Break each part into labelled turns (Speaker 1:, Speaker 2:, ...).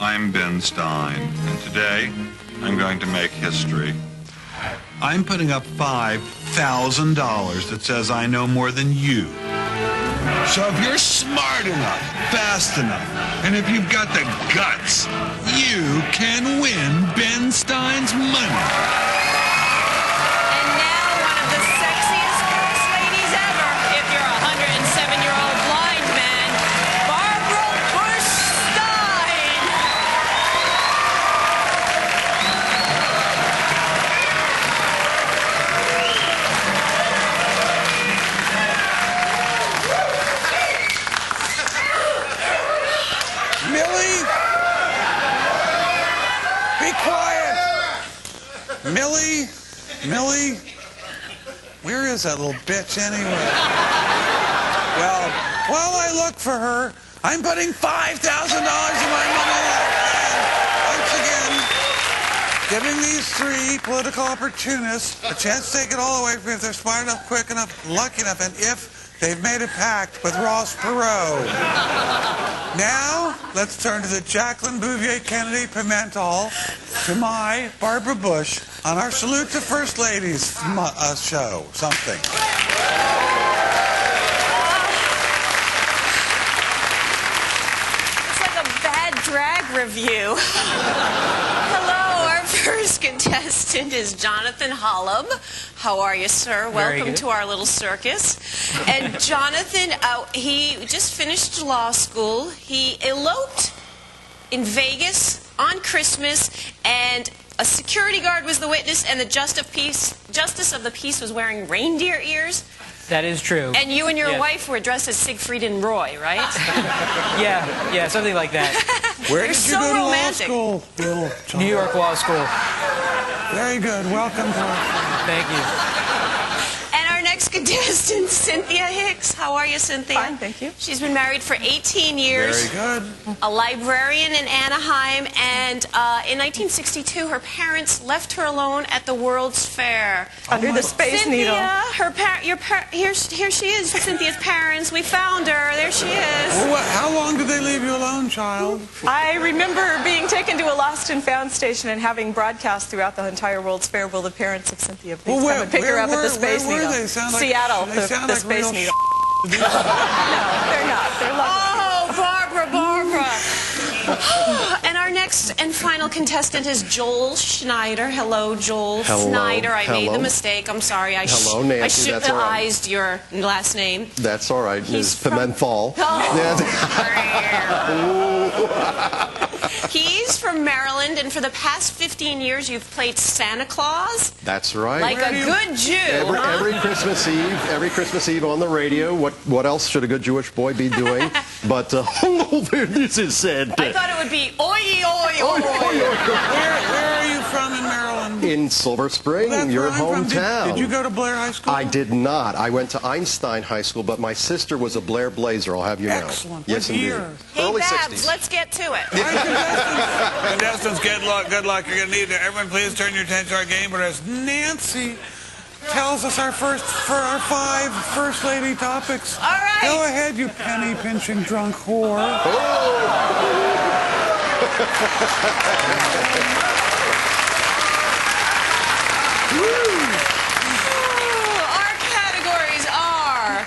Speaker 1: I'm Ben Stein, and today I'm going to make history. I'm putting up $5,000 that says I know more than you. So if you're smart enough, fast enough, and if you've got the guts, you can win Ben Stein's money.
Speaker 2: And now one of the sexiest first ladies ever, if you're a 107-year-old blind man, Barbara Bush Stein.
Speaker 3: Millie! Be quiet! Millie? Where is that little bitch anyway? Well, while I look for her, I'm putting $5,000 of my money and once again, giving these three political opportunists a chance to take it all away from me if they're smart enough, quick enough, lucky enough, and if they've made a pact with Ross Perot. Now, let's turn to the Jacqueline Bouvier Kennedy Pimentel, to my Barbara Bush, on our Salute to First Ladies show. Something.
Speaker 2: It's like a bad drag review. Hello, our first contestant is Jonathan Holub. How are you, sir? Welcome to our little circus. And Jonathan, he just finished law school. He eloped in Vegas on Christmas, and a security guard was the witness, and the justice of the peace was wearing reindeer ears.
Speaker 4: That is true.
Speaker 2: And you and your wife were dressed as Siegfried and Roy, right?
Speaker 4: Yeah, something like that.
Speaker 3: Where
Speaker 2: You're
Speaker 3: did you
Speaker 2: so
Speaker 3: go to
Speaker 2: romantic.
Speaker 3: law school, little John?
Speaker 4: New York Law School.
Speaker 3: Very good. Welcome to our...
Speaker 4: Thank you.
Speaker 2: And our next contestant, Cynthia Hicks. How are you, Cynthia?
Speaker 5: Fine, thank you.
Speaker 2: She's been married for 18 years.
Speaker 3: Very good.
Speaker 2: A librarian in Anaheim, and in 1962, her parents left her alone at the World's Fair.
Speaker 5: Under the Space Needle.
Speaker 2: Here she is, Cynthia's parents. We found her. There she is.
Speaker 3: Well, how long did they leave you alone, child?
Speaker 5: I remember being taken to a lost and found station and having broadcast throughout the entire World's Fair, will the parents of Cynthia please come and pick her up at the Space Needle.
Speaker 3: They sound like,
Speaker 5: Seattle,
Speaker 3: they sound
Speaker 5: the
Speaker 3: like
Speaker 5: Space
Speaker 3: real
Speaker 5: Needle.
Speaker 3: to do.
Speaker 5: No, they're not. They're lovely.
Speaker 2: Oh, Barbara. And our next and final contestant is Joel Snyder. Hello, Joel Snyder. I made the mistake. I'm sorry. I
Speaker 6: Nancy, that's all right.
Speaker 2: shouldn't your last name.
Speaker 6: That's all right. Ms. Pimentel.
Speaker 2: He's from Maryland, and for the past 15 years, you've played Santa Claus.
Speaker 6: That's right.
Speaker 2: Like a good Jew.
Speaker 6: Every Christmas Eve on the radio. What else should a good Jewish boy be doing? But this is Santa.
Speaker 2: I thought it would be oi, oi, oi.
Speaker 3: Where are you from in Maryland?
Speaker 6: In Silver Spring, your hometown.
Speaker 3: Did you go to Blair High School?
Speaker 6: I did not. I went to Einstein High School, but my sister was a Blair Blazer, I'll have you know.
Speaker 3: Excellent.
Speaker 6: Yes,
Speaker 3: What year?
Speaker 6: indeed.
Speaker 2: Hey,
Speaker 6: Early
Speaker 2: Babs,
Speaker 6: 60s.
Speaker 2: let's get to it.
Speaker 3: Contestants, good luck. You're going to need to. Everyone, please turn your attention to our game. But as Nancy tells us our five First Lady topics.
Speaker 2: All right.
Speaker 3: Go ahead, you penny-pinching drunk whore.
Speaker 2: Our categories are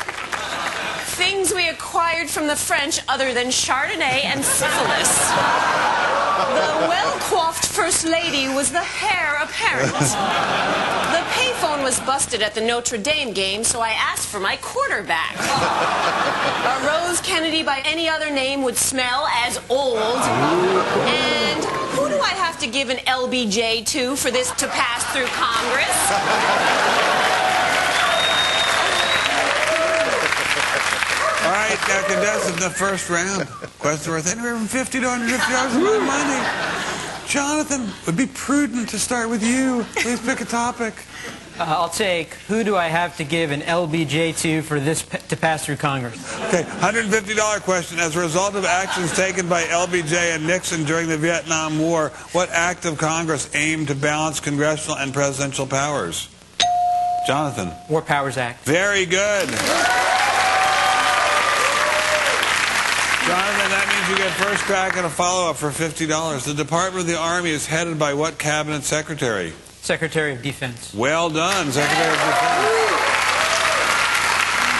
Speaker 2: things we acquired from the French other than Chardonnay and syphilis. The well-coiffed First Lady was the heir apparent. The payphone was busted at the Notre Dame game, so I asked for my quarterback. A Rose Kennedy by any other name would smell as old. And who do I have to give an LBJ to for this to pass through Congress?
Speaker 3: All right, now contestants, the first round. Questions worth anywhere from $50 to $150 of my money. Jonathan, it would be prudent to start with you. Please pick a topic.
Speaker 4: I'll take, who do I have to give an LBJ to for this to pass through Congress?
Speaker 3: Okay, $150 question. As a result of actions taken by LBJ and Nixon during the Vietnam War, what act of Congress aimed to balance congressional and presidential powers? Jonathan.
Speaker 4: War Powers Act.
Speaker 3: Very good. Jonathan, that means Jones, you get first crack at a follow-up for $50. The Department of the Army is headed by what cabinet secretary?
Speaker 4: Secretary of Defense.
Speaker 3: Well done, Secretary of Defense.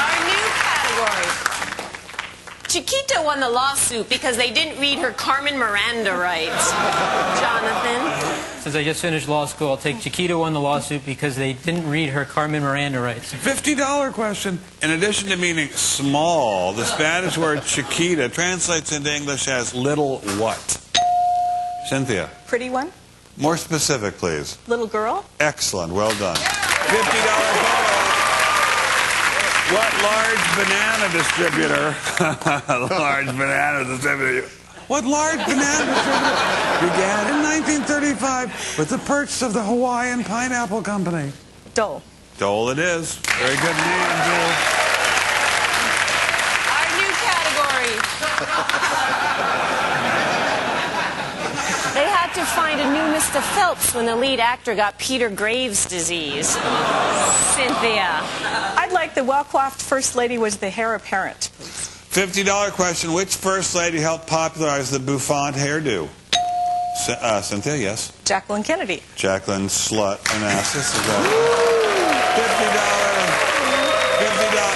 Speaker 2: Our new category. Chiquita won the lawsuit because they didn't read her Carmen Miranda rights. Jonathan?
Speaker 4: Since I just finished law school, I'll take Chiquita won the lawsuit because they didn't read her Carmen Miranda rights.
Speaker 3: $50 question. In addition to meaning small, the Spanish word Chiquita translates into English as little what? Cynthia?
Speaker 5: Pretty one?
Speaker 3: More specific, please.
Speaker 5: Little girl?
Speaker 3: Excellent. Well done. $50 follow-up. What large banana distributor? What large banana distributor began in 1935 with the purchase of the Hawaiian Pineapple Company?
Speaker 5: Dole.
Speaker 3: Dole it is. Very good name, Joel.
Speaker 2: Our new category. They had to find a new Mr. Phelps when the lead actor got Peter Graves' disease. Cynthia?
Speaker 5: I'd like the well-coiffed first lady was the heir apparent.
Speaker 3: $50 question. Which first lady helped popularize the bouffant hairdo? Cynthia, yes.
Speaker 5: Jacqueline Kennedy.
Speaker 3: Jacqueline Slut Onassis. $50.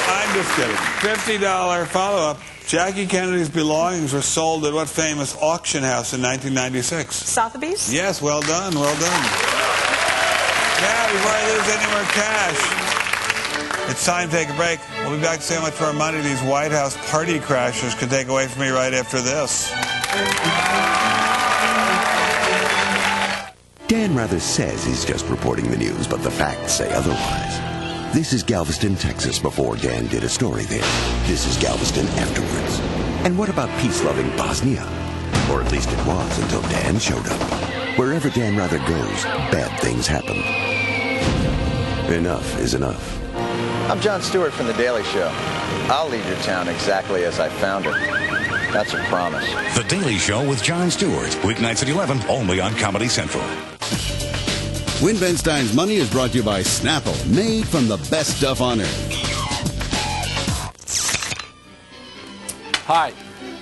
Speaker 3: I'm just kidding. $50 follow-up. Jackie Kennedy's belongings were sold at what famous auction house in 1996?
Speaker 5: Sotheby's?
Speaker 3: Yes, well done, well done. Now, before I lose any more cash, it's time to take a break. We'll be back to see how much more money these White House party crashers can take away from me right after this.
Speaker 7: Dan rather says he's just reporting the news, but the facts say otherwise. This is Galveston, Texas, before Dan did a story there. This is Galveston afterwards. And what about peace-loving Bosnia? Or at least it was until Dan showed up. Wherever Dan rather goes, bad things happen. Enough is enough.
Speaker 8: I'm Jon Stewart from The Daily Show. I'll leave your town exactly as I found it. That's a promise.
Speaker 9: The Daily Show with Jon Stewart. Weeknights at 11, only on Comedy Central.
Speaker 10: Win Ben Stein's Money is brought to you by Snapple, made from the best stuff on earth.
Speaker 11: Hi.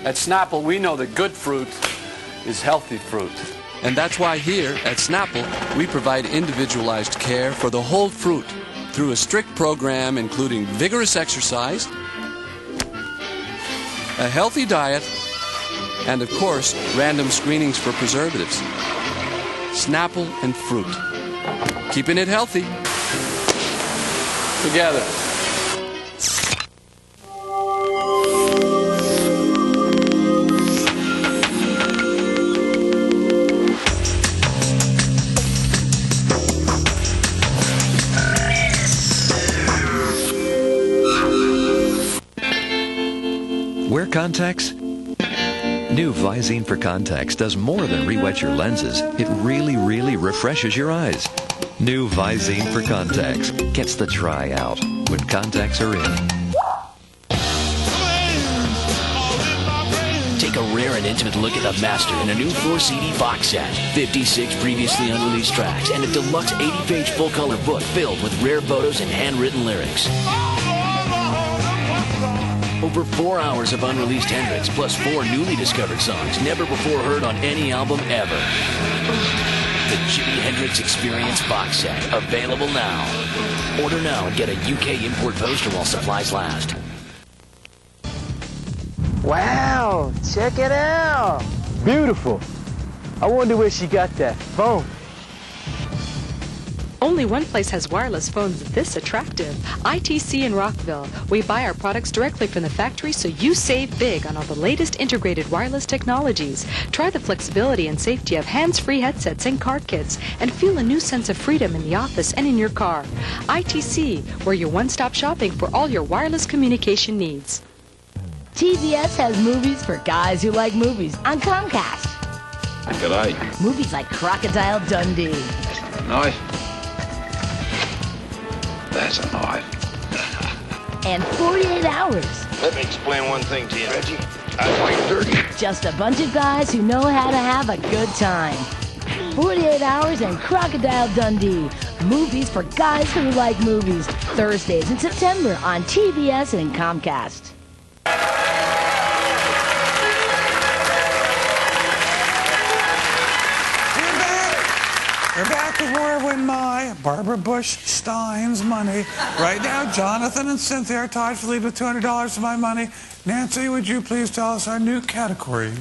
Speaker 11: At Snapple, we know that good fruit is healthy fruit. And that's why here at Snapple, we provide individualized care for the whole fruit through a strict program including vigorous exercise, a healthy diet, and of course, random screenings for preservatives. Snapple and fruit. Keeping it healthy. Together.
Speaker 12: Wear contacts? New Visine for Contacts does more than re-wet your lenses. It really, really refreshes your eyes. New Visine for Contacts gets the dry out when contacts are in.
Speaker 13: Take a rare and intimate look at the master in a new 4-CD box set. 56 previously unreleased tracks and a deluxe 80-page full-color book filled with rare photos and handwritten lyrics. Over 4 hours of unreleased Hendrix, plus 4 newly discovered songs never before heard on any album ever. The Jimi Hendrix Experience box set, available now. Order now and get a UK import poster while supplies last.
Speaker 14: Wow, check it out. Beautiful. I wonder where she got that phone.
Speaker 15: Only one place has wireless phones this attractive. ITC in Rockville. We buy our products directly from the factory so you save big on all the latest integrated wireless technologies. Try the flexibility and safety of hands-free headsets and car kits and feel a new sense of freedom in the office and in your car. ITC, we're your one-stop shopping for all your wireless communication needs.
Speaker 16: TBS has movies for guys who like movies on Comcast.
Speaker 17: G'day.
Speaker 16: Movies like Crocodile Dundee.
Speaker 17: Nice. That's a knife.
Speaker 16: And 48 Hours.
Speaker 17: Let me explain one thing to you, Reggie. I like dirty.
Speaker 16: Just a bunch of guys who know how to have a good time. 48 Hours and Crocodile Dundee. Movies for guys who like movies. Thursdays in September on TBS and Comcast.
Speaker 3: We're back with more of Win My, Barbara Bush Stein's money. Right now, Jonathan and Cynthia are tied for the lead with $200 of my money. Nancy, would you please tell us our new category?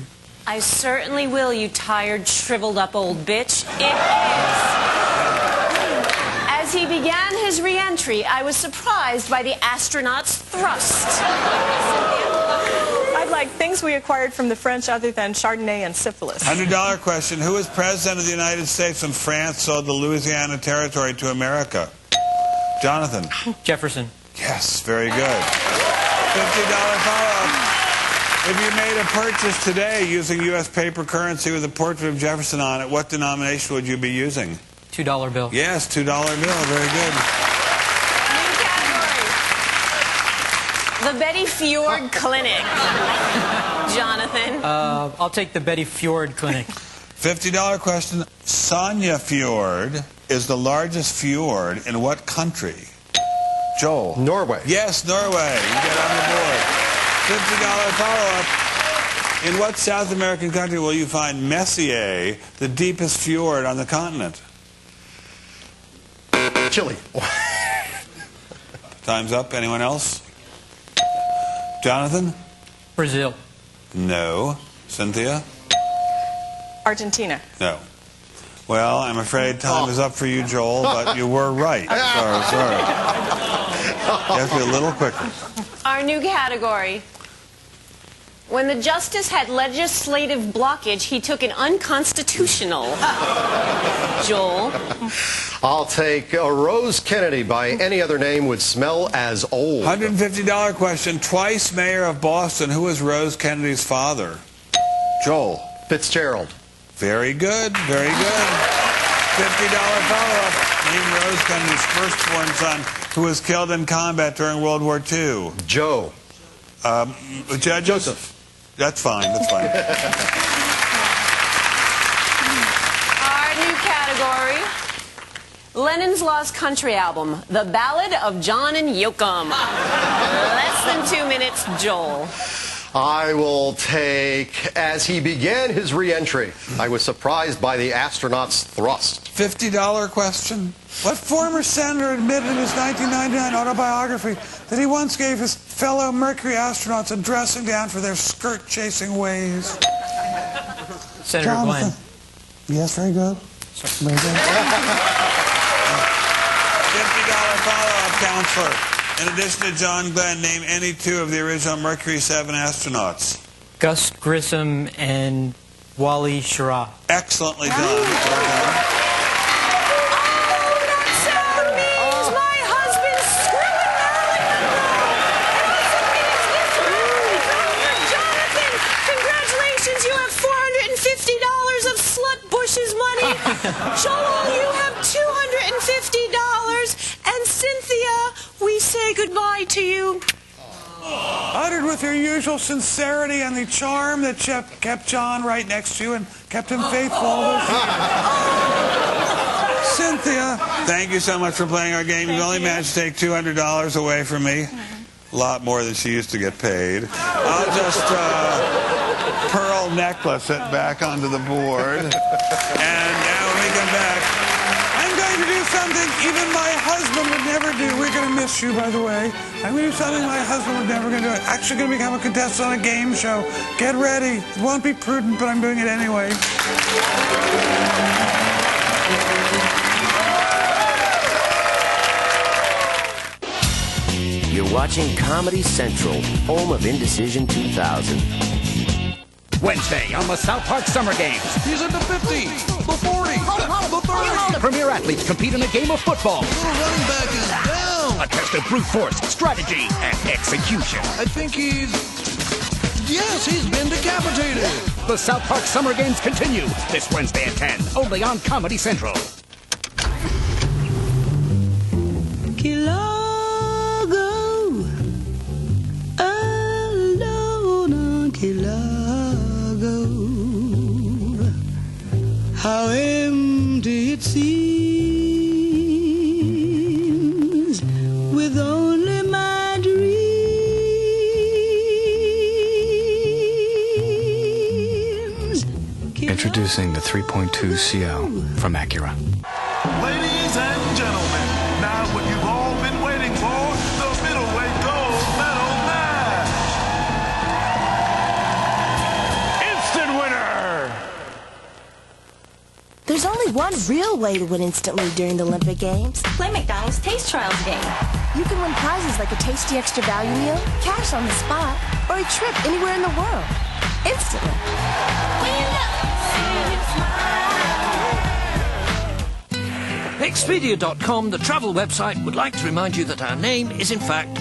Speaker 2: I certainly will, you tired, shriveled up old bitch. It is. As he began his re-entry, I was surprised by the astronaut's thrust.
Speaker 5: I'd like things we acquired from the French other than Chardonnay and syphilis.
Speaker 1: $100 question. Who was president of the United States when France sold the Louisiana Territory to America? Jonathan.
Speaker 4: Jefferson.
Speaker 1: Yes, very good. $50 follow-up. If you made a purchase today using U.S. paper currency with a portrait of Jefferson on it, what denomination would you be using?
Speaker 4: $2 bill.
Speaker 1: Yes, $2 bill. Very good.
Speaker 2: The Betty Fjord Clinic. Jonathan.
Speaker 4: I'll take the Betty Fjord Clinic.
Speaker 1: $50 question. Sonia Fjord is the largest fjord in what country? Joel.
Speaker 6: Norway.
Speaker 1: Yes, Norway. You get on the board. $50 follow-up. In what South American country will you find Messier, the deepest fjord on the continent?
Speaker 6: Chile.
Speaker 1: Time's up. Anyone else? Jonathan?
Speaker 4: Brazil.
Speaker 1: No. Cynthia?
Speaker 5: Argentina.
Speaker 1: No. Well, I'm afraid time is up for you, Joel, but you were right. Sorry. You have to be a little quicker.
Speaker 2: Our new category. When the justice had legislative blockage, he took an unconstitutional. Joel.
Speaker 6: I'll take a Rose Kennedy by any other name would smell as old.
Speaker 1: $150 question. Twice mayor of Boston. Who was Rose Kennedy's father? Joel.
Speaker 6: Fitzgerald.
Speaker 1: Very good. Very good. $50 follow-up. Name Rose Kennedy's firstborn son who was killed in combat during World War II.
Speaker 6: Joe.
Speaker 1: Judges?
Speaker 6: Joseph.
Speaker 1: That's fine. That's fine.
Speaker 2: Our new category. Lennon's Lost Country album, The Ballad of John and Yoakum. Less than 2 minutes, Joel.
Speaker 6: I will take, as he began his re-entry, I was surprised by the astronaut's thrust.
Speaker 1: $50 question.
Speaker 3: What former senator admitted in his 1999 autobiography that he once gave his fellow Mercury astronauts a dressing down for their skirt-chasing ways?
Speaker 4: Senator
Speaker 3: Jonathan.
Speaker 4: Glenn.
Speaker 3: Yes, very good. Very good.
Speaker 1: $50 follow-up, counselor. In addition to John Glenn, name any two of the original Mercury 7 astronauts.
Speaker 4: Gus Grissom and Wally Schirra.
Speaker 1: Excellently done.
Speaker 2: Oh, that sound means my husband's screwing Marilyn Monroe. Jonathan, congratulations, you have $450 of Slut Bush's money. Joel, you have $250. And Cynthia, we say goodbye to you.
Speaker 3: Uttered with your usual sincerity and the charm that kept John right next to you and kept him faithful all those years. Cynthia.
Speaker 1: Thank you so much for playing our game. You've only managed to take $200 away from me. A lot more than she used to get paid. I'll just pearl necklace it back onto the board. And now when we come back,
Speaker 3: I'm going to do something even my husband would never do. We're going to miss you, by the way. I'm going to do something my husband would never going to do. I'm actually going to become a contestant on a game show. Get ready. It won't be prudent, but I'm doing it anyway.
Speaker 18: You're watching Comedy Central, home of Indecision 2000.
Speaker 19: Wednesday on the South Park Summer Games. He's at the 50, the 40, the 30. Premier athletes compete in a game of football.
Speaker 20: Little running back is down.
Speaker 19: A test of brute force, strategy, and execution.
Speaker 20: I think he's been decapitated.
Speaker 19: The South Park Summer Games continue this Wednesday at 10, only on Comedy Central.
Speaker 21: Kilago, alone on Kilago, how empty it seems with only my dreams.
Speaker 7: Introducing the 3.2 CL from Acura.
Speaker 22: Ladies and gentlemen, now what you've all been waiting for, the middleweight gold medal match. Instant winner!
Speaker 23: There's only one real way to win instantly during the Olympic Games.
Speaker 24: Play McDonald's Taste Trials game.
Speaker 23: You can win prizes like a tasty extra value meal, cash on the spot, or a trip anywhere in the world. Instantly.
Speaker 25: Expedia.com, the travel website, would like to remind you that our name is in fact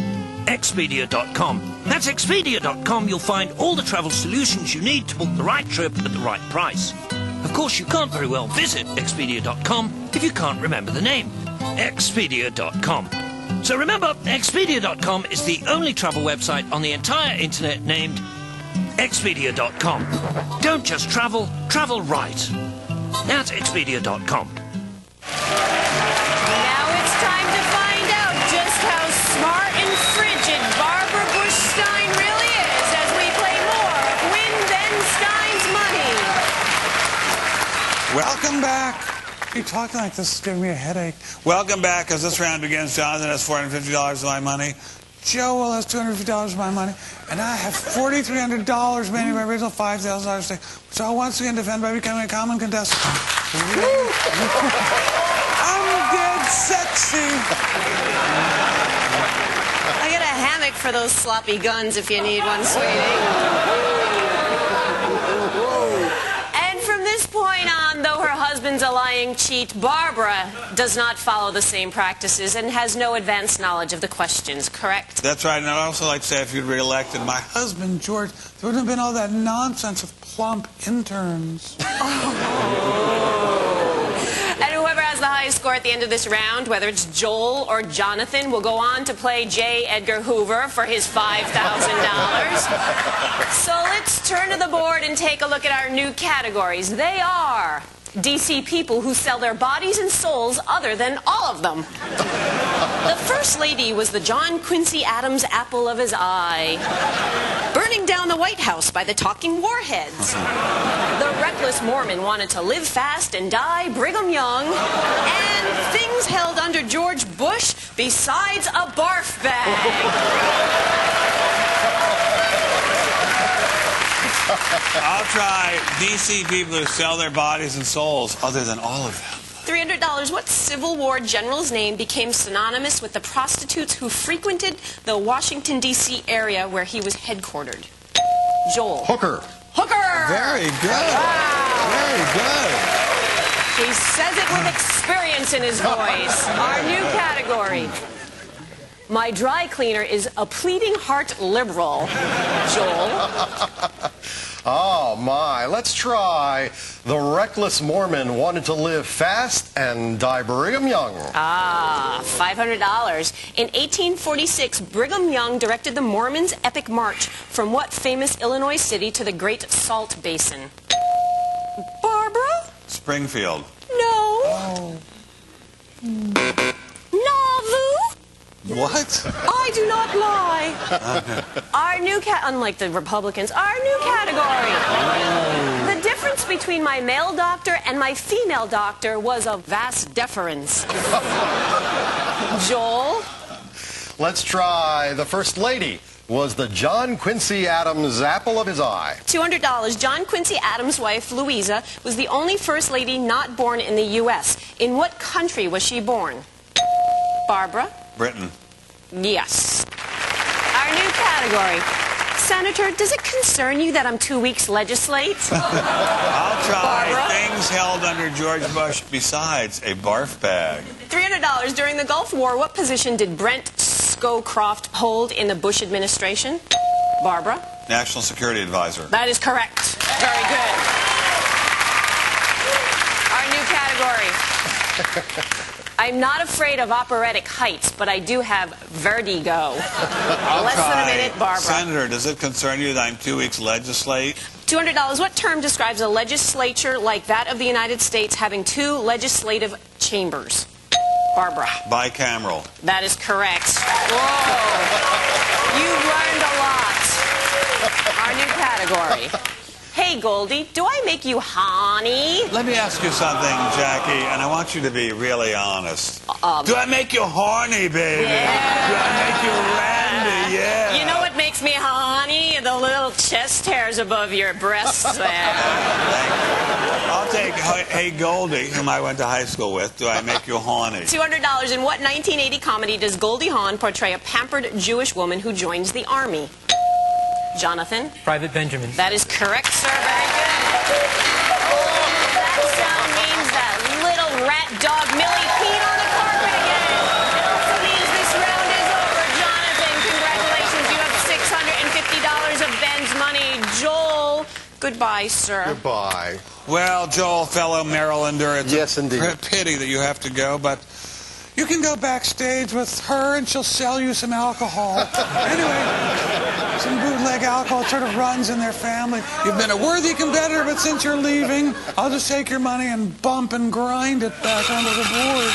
Speaker 25: Expedia.com. That's Expedia.com. You'll find all the travel solutions you need to book the right trip at the right price. Of course, you can't very well visit Expedia.com if you can't remember the name. Expedia.com. So remember, Expedia.com is the only travel website on the entire internet named Expedia.com. Don't just travel, travel right. That's Expedia.com.
Speaker 2: Now it's time to find out just how smart and frigid Barbara Bush Stein really is as we play more of Win Ben Stein's Money.
Speaker 3: Welcome back. You're talking like this is giving me a headache. Welcome back, as this round begins. Jonathan has $450 of my money. Joel has $250 of my money. And I have $4,300 remaining of my original $5,000 stake, which I'll once again defend by becoming a common contestant. I'm dead sexy.
Speaker 2: I got a hammock for those sloppy guns if you need one, sweetie. And from this point on, though her husband's a lying cheat, Barbara does not follow the same practices and has no advanced knowledge of the questions, correct?
Speaker 3: That's right, and I'd also like to say if you'd re-elected my husband, George, there wouldn't have been all that nonsense of plump interns.
Speaker 2: And whoever has the highest score at the end of this round, whether it's Joel or Jonathan, will go on to play J. Edgar Hoover for his $5,000. So let's turn to the board and take a look at our new categories. They are DC people who sell their bodies and souls other than all of them. The First Lady was the John Quincy Adams apple of his eye. Burning down the White House by the talking warheads. The reckless Mormon wanted to live fast and die Brigham Young. And things held under George Bush besides a barf bag.
Speaker 3: I'll try DC people who sell their bodies and souls other than all of them.
Speaker 2: $300. What Civil War general's name became synonymous with the prostitutes who frequented the Washington, D.C. area where he was headquartered? Joel.
Speaker 6: Hooker.
Speaker 2: Hooker!
Speaker 3: Very good. Wow. Very good.
Speaker 2: He says it with experience in his voice. Our new category. My dry cleaner is a pleading heart liberal. Joel.
Speaker 6: Oh, my. Let's try the reckless Mormon wanted to live fast and die Brigham Young.
Speaker 2: Ah, $500. In 1846, Brigham Young directed the Mormons' epic march from what famous Illinois city to the Great Salt Basin? Barbara?
Speaker 1: Springfield.
Speaker 2: No. Oh. Nauvoo?
Speaker 1: What?
Speaker 2: I do not lie. Our new unlike the Republicans, our new category. The difference between my male doctor and my female doctor was of vast deference. Joel?
Speaker 6: Let's try the First Lady was the John Quincy Adams apple of his eye.
Speaker 2: $200. John Quincy Adams' wife, Louisa, was the only First Lady not born in the U.S. In what country was she born? Barbara?
Speaker 1: Britain.
Speaker 2: Yes. Our new category. Senator, does it concern you that I'm 2 weeks legislate?
Speaker 3: I'll try
Speaker 2: Barbara?
Speaker 3: things held under George Bush besides a barf bag.
Speaker 2: $300. During the Gulf War, what position did Brent Scowcroft hold in the Bush administration? Barbara?
Speaker 1: National Security Advisor.
Speaker 2: That is correct. Very good. Our new category. I'm not afraid of operatic heights, but I do have vertigo. Less than a minute, Barbara.
Speaker 3: Senator, does it concern you that I'm 2 weeks legislate?
Speaker 2: $200. What term describes a legislature like that of the United States having two legislative chambers? Barbara.
Speaker 1: Bicameral.
Speaker 2: That is correct. Whoa. You've learned a lot. Our new category. Hey, Goldie, do I make you honey?
Speaker 3: Let me ask you something, Jackie, and I want you to be really honest. Do I make you horny, baby?
Speaker 2: Yeah.
Speaker 3: Do I make you randy? Yeah.
Speaker 2: You know what makes me honey? The little chest hairs above your breasts there.
Speaker 3: Thank you. I'll take Hey Goldie, whom I went to high school with. Do I make you horny?
Speaker 2: $200. In what 1980 comedy does Goldie Hawn portray a pampered Jewish woman who joins the army? Jonathan?
Speaker 4: Private Benjamin.
Speaker 2: That is correct, sir. Very good. That sound means that little rat dog Millie peed on the carpet again. It also means this round is over. Jonathan, congratulations. You have $650 of Ben's money. Joel, goodbye, sir.
Speaker 6: Goodbye.
Speaker 3: Well, Joel, fellow Marylander, it's
Speaker 6: indeed.
Speaker 3: a pity that you have to go, but you can go backstage with her and she'll sell you some alcohol. Anyway, some bootleg alcohol sort of runs in their family. You've been a worthy competitor, but since you're leaving, I'll just take your money and bump and grind it back onto the board.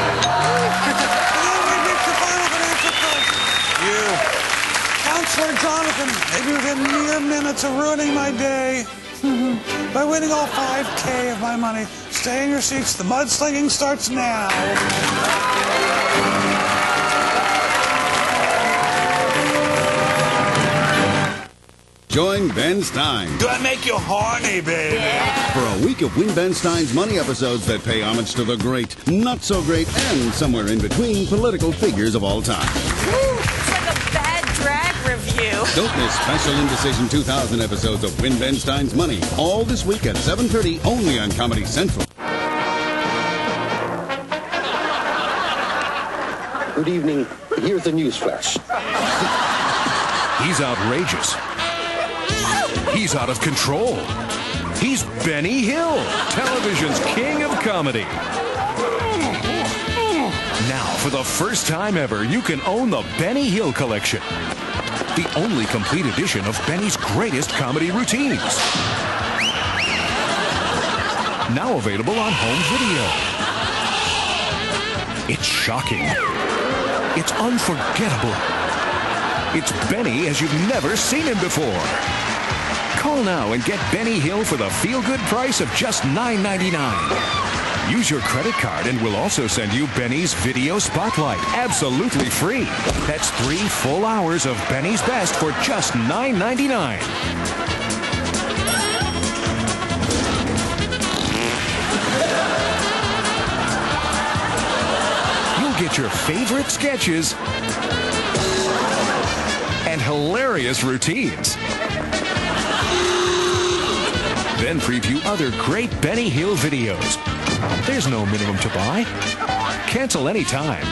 Speaker 3: And then we reach the final financial prize. You, Counselor Jonathan, maybe within mere minutes of ruining my day. By winning all 5K of my money. Stay in your seats. The mudslinging starts now.
Speaker 8: Join Ben Stein.
Speaker 3: Do I make you horny, baby?
Speaker 8: For a week of Win Ben Stein's Money episodes that pay homage to the great, not so great, and somewhere in between political figures of all time.
Speaker 2: It's like a bad drag review.
Speaker 8: Don't miss Special Indecision 2000 episodes of Win Ben Stein's Money, all this week at 7:30 only on Comedy Central.
Speaker 6: Good evening. Here's the news flash.
Speaker 9: He's outrageous. He's out of control. He's Benny Hill, television's king of comedy. Now, for the first time ever, you can own the Benny Hill Collection. The only complete edition of Benny's greatest comedy routines. Now available on home video. It's shocking. It's unforgettable. It's Benny as you've never seen him before. Call now and get Benny Hill for the feel-good price of just $9.99. Use your credit card and we'll also send you Benny's Video Spotlight, absolutely free. That's 3 full hours of Benny's best for just $9.99. You'll get your favorite sketches and hilarious routines. Then preview other great Benny Hill videos. There's no minimum to buy. Cancel anytime.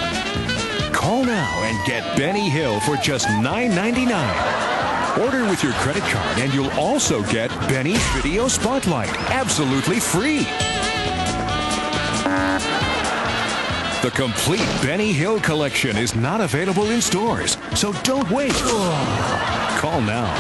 Speaker 9: Call now and get Benny Hill for just $9.99. Order with your credit card and you'll also get Benny's Video Spotlight, absolutely free. The complete Benny Hill collection is not available in stores, so don't wait. Call now.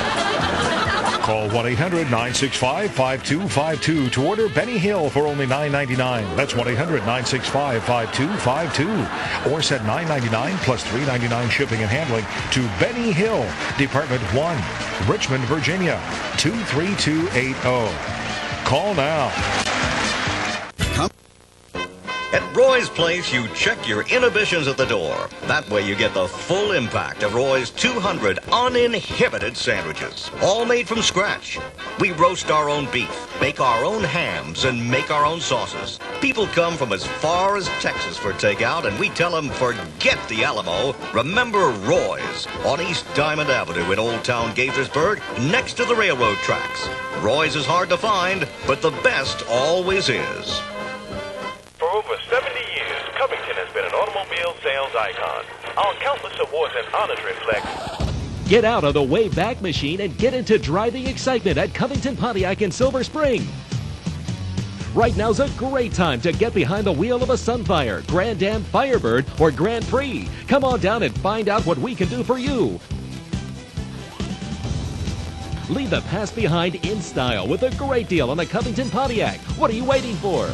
Speaker 10: Call 1-800-965-5252 to order Benny Hill for only $9.99. That's 1-800-965-5252. Or send $9.99 plus $3.99 shipping and handling to Benny Hill, Department 1, Richmond, Virginia, 23280. Call now.
Speaker 11: At Roy's Place, you check your inhibitions at the door. That way you get the full impact of Roy's 200 uninhibited sandwiches, all made from scratch. We roast our own beef, make our own hams, and make our own sauces. People come from as far as Texas for takeout, and we tell them, forget the Alamo. Remember Roy's on East Diamond Avenue in Old Town Gaithersburg, next to the railroad tracks. Roy's is hard to find, but the best always is.
Speaker 12: For over 70 years, Covington has been an automobile sales icon. Our countless awards and honors reflect.
Speaker 26: Get out of the Wayback Machine and get into driving excitement at Covington Pontiac in Silver Spring. Right now's a great time to get behind the wheel of a Sunfire, Grand Am, Firebird, or Grand Prix. Come on down and find out what we can do for you. Leave the past behind in style with a great deal on the Covington Pontiac. What are you waiting for?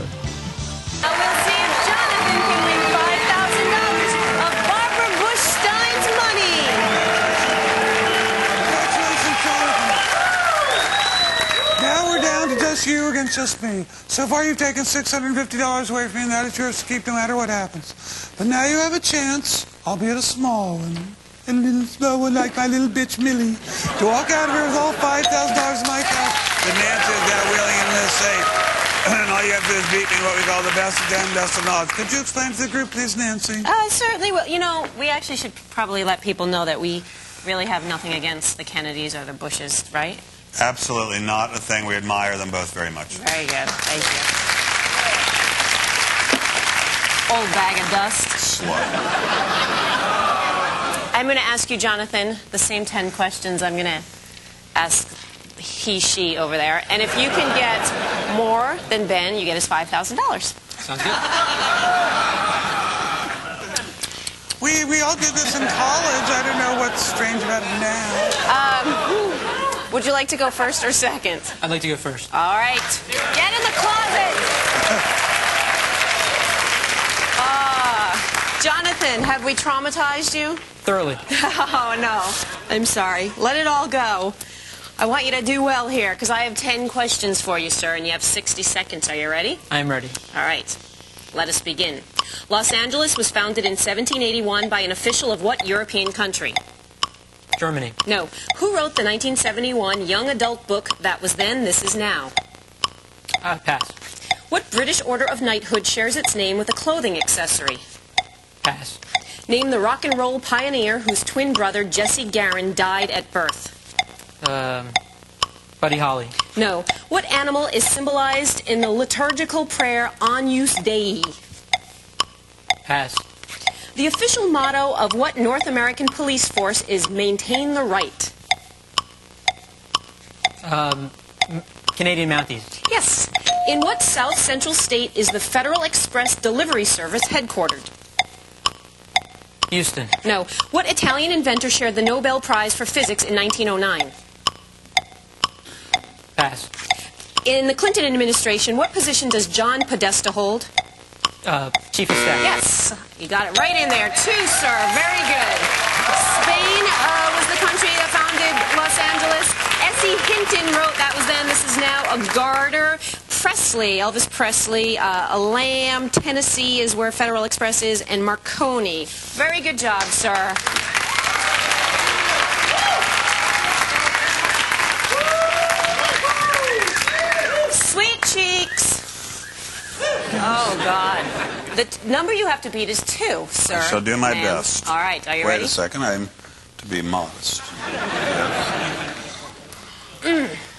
Speaker 2: Now we'll see if Jonathan can win $5,000 of Barbara Bush Stein's money.
Speaker 3: Congratulations, Jonathan. Now we're It's you against just me. So far you've taken $650 away from me, and that is yours to keep no matter what happens. But now you have a chance, albeit a small one, a little small one like my little bitch Millie, to walk out of here with all $5,000 in my cash that Nancy has got wheeling in this safe. And all you have to do is beat me in what we call the best of 10, best of odds. Could you explain to the group, please, Nancy?
Speaker 2: Certainly will. You know, we actually should probably let people know that we really have nothing against the Kennedys or the Bushes, right?
Speaker 1: Absolutely not a thing. We admire them both very much.
Speaker 2: Very good. Thank you. Old bag of dust.
Speaker 1: Slut.
Speaker 2: I'm going to ask you, Jonathan, the same 10 questions I'm going to ask he, she over there. And if you can get more than Ben, you get his $5,000.
Speaker 4: Sounds good.
Speaker 3: We all did this in college. I don't know what's strange about it now.
Speaker 2: Would you like to go first or second?
Speaker 4: I'd like to go first.
Speaker 2: All right. Get in the closet. Jonathan, have we traumatized you?
Speaker 4: Thoroughly.
Speaker 2: Oh, no. I'm sorry. Let it all go. I want you to do well here, because I have 10 questions for you, sir, and you have 60 seconds. Are you ready?
Speaker 4: I am ready.
Speaker 2: All right. Let us begin. Los Angeles was founded in 1781 by an official of what European country?
Speaker 4: Germany.
Speaker 2: No. Who wrote the 1971 young adult book That Was Then, This Is Now?
Speaker 4: Pass.
Speaker 2: What British order of knighthood shares its name with a clothing accessory?
Speaker 4: Pass.
Speaker 2: Name the rock and roll pioneer whose twin brother, Jesse Garin, died at birth.
Speaker 4: Buddy Holly.
Speaker 2: No. What animal is symbolized in the liturgical prayer Agnus Dei?
Speaker 4: Pass.
Speaker 2: The official motto of what North American police force is maintain the right?
Speaker 4: Canadian Mounties.
Speaker 2: Yes. In what South Central state is the Federal Express Delivery Service headquartered?
Speaker 4: Houston.
Speaker 2: No. What Italian inventor shared the Nobel Prize for Physics in 1909?
Speaker 4: Pass.
Speaker 2: In the Clinton administration, what position does John Podesta hold?
Speaker 4: Chief of Staff.
Speaker 2: Yes. You got it right in there, too, sir. Very good. Spain was the country that founded Los Angeles. S.E. Hinton wrote That Was Then, This Is Now. A garter. Presley, Elvis Presley. A lamb. Tennessee is where Federal Express is. And Marconi. Very good job, sir. Sweet cheeks. Oh, God. The number you have to beat is 2, sir.
Speaker 1: I shall do my best.
Speaker 2: All right. Are you ready?
Speaker 1: Wait a second. I'm to be modest.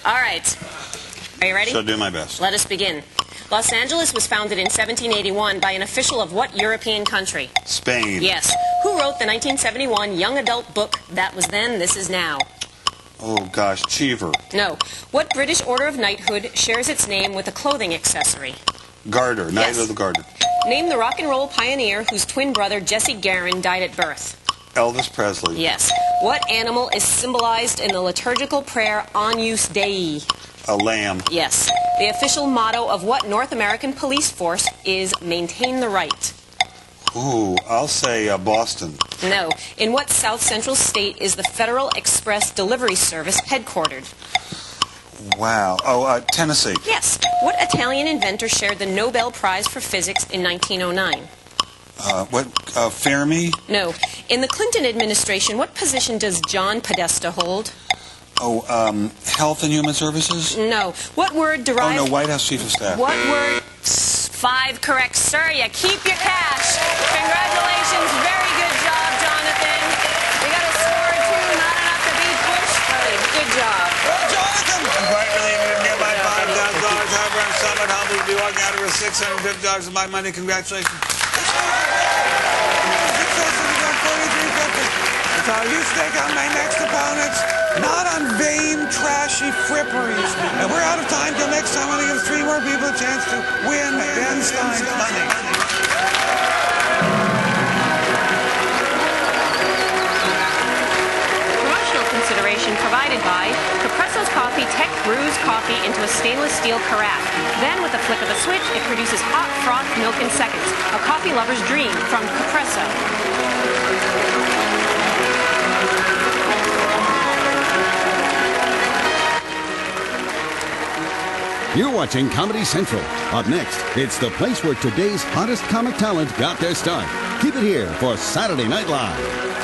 Speaker 2: All right. Are you ready?
Speaker 1: Shall do my best.
Speaker 2: Let us begin. Los Angeles was founded in 1781 by an official of what European country?
Speaker 1: Spain.
Speaker 2: Yes. Who wrote the 1971 young adult book That Was Then, This Is Now?
Speaker 1: Oh, gosh. Cheever.
Speaker 2: No. What British order of knighthood shares its name with a clothing accessory?
Speaker 1: Garter. Knight
Speaker 2: Yes.
Speaker 1: of the Garter.
Speaker 2: Name the rock and roll pioneer whose twin brother, Jesse Garin, died at birth.
Speaker 1: Elvis Presley.
Speaker 2: Yes. What animal is symbolized in the liturgical prayer Agnus Dei?
Speaker 1: A lamb.
Speaker 2: Yes. The official motto of what North American police force is maintain the right?
Speaker 1: Ooh, I'll say Boston.
Speaker 2: No. In what South Central state is the Federal Express Delivery Service headquartered?
Speaker 1: Wow. Oh, Tennessee.
Speaker 2: Yes. What Italian inventor shared the Nobel Prize for Physics in 1909?
Speaker 1: Fermi?
Speaker 2: No. In the Clinton administration, what position does John Podesta hold?
Speaker 1: Oh, Health and Human Services?
Speaker 2: No. What word derived...
Speaker 1: Oh, no, White House Chief of Staff.
Speaker 2: What word... 5 correct, sir. You keep your cash. Congratulations. Very good job, Jonathan. You got a score or 2, not enough to beat Bush, but good job.
Speaker 3: Well, Jonathan! I'm quite relieved you didn't get my $5,000. However, I'm somewhat humbled to be walking out of here with $650 of my money. Congratulations. That's how you stake on my next opponents, not on vain, trashy fripperies. And we're out of time. Till next time, I'm going to give 3 more people a chance to win Ben Stein's money.
Speaker 2: Promotional consideration provided by Capresso's Coffee Tech brews coffee into a stainless steel carafe. Then, with a flick of a switch, it produces hot froth milk in seconds. A coffee lover's dream from Capresso.
Speaker 8: You're watching Comedy Central. Up next, it's the place where today's hottest comic talent got their start. Keep it here for Saturday Night Live.